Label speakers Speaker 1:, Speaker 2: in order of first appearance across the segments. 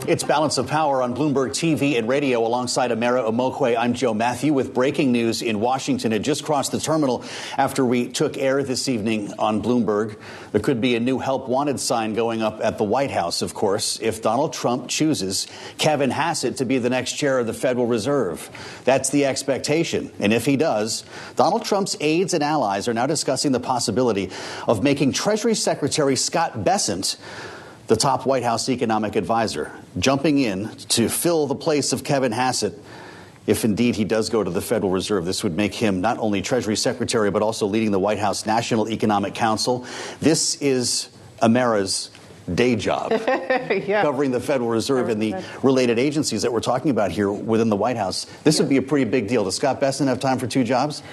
Speaker 1: It's Balance of Power on Bloomberg TV and radio alongside Amara Omeokwe. I'm Joe Mathieu with breaking news in Washington. It just crossed the terminal after we took air this evening on Bloomberg. There could be a new help wanted sign going up at the White House, of course, if Donald Trump chooses Kevin Hassett to be the next chair of the Federal Reserve. That's the expectation. And if he does, Donald Trump's aides and allies are now discussing the possibility of making Treasury Secretary Scott Bessent the top White House economic advisor, jumping in to fill the place of Kevin Hassett. If indeed he does go to the Federal Reserve, this would make him not only Treasury Secretary, but also leading the White House National Economic Council. This is Amara's day job, covering the Federal Reserve and the related agencies that we're talking about here within the White House. This would be a pretty big deal. Does Scott Bessent have time for two jobs?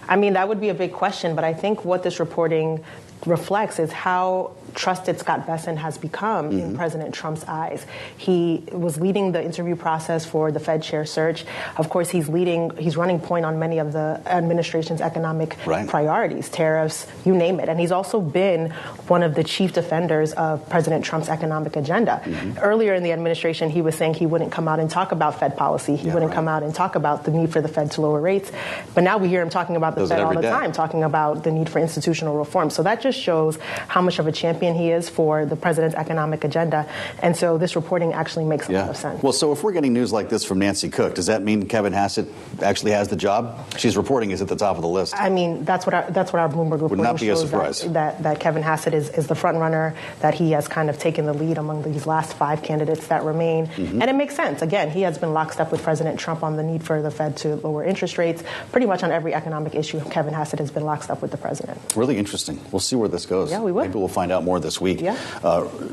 Speaker 2: I mean, that would be a big question, but I think what this reporting reflects is how trusted Scott Bessent has become in President Trump's eyes. He was leading the interview process for the Fed chair search. Of course, he's running point on many of the administration's economic priorities, tariffs, you name it. And he's also been one of the chief defenders of President Trump's economic agenda. Earlier in the administration, he was saying he wouldn't come out and talk about Fed policy. He wouldn't come out and talk about the need for the Fed to lower rates. But now we hear him talking about the Fed all the time, talking about the need for institutional reform. So that just shows how much of a champion he is for the president's economic agenda. And so this reporting actually makes a lot of sense.
Speaker 1: Well, so if we're getting news like this from Nancy Cook, does that mean Kevin Hassett actually has the job? She's reporting is at the top of the list.
Speaker 2: I mean, that's what our Bloomberg reporting
Speaker 1: would not be
Speaker 2: shows,
Speaker 1: a surprise.
Speaker 2: That Kevin Hassett is the front runner, that he has kind of taken the lead among these last five candidates that remain. And it makes sense. Again, he has been lockstep with President Trump on the need for the Fed to lower interest rates. Pretty much on every economic issue, Kevin Hassett has been lockstep with the president.
Speaker 1: Really interesting. We'll see where this goes.
Speaker 2: Yeah, we will.
Speaker 1: Maybe we'll find out more this week.
Speaker 2: Yeah.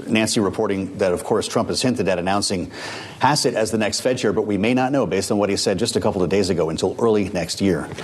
Speaker 1: Nancy reporting that, of course, Trump has hinted at announcing Hassett as the next Fed chair, but we may not know, based on what he said just a couple of days ago, until early next year.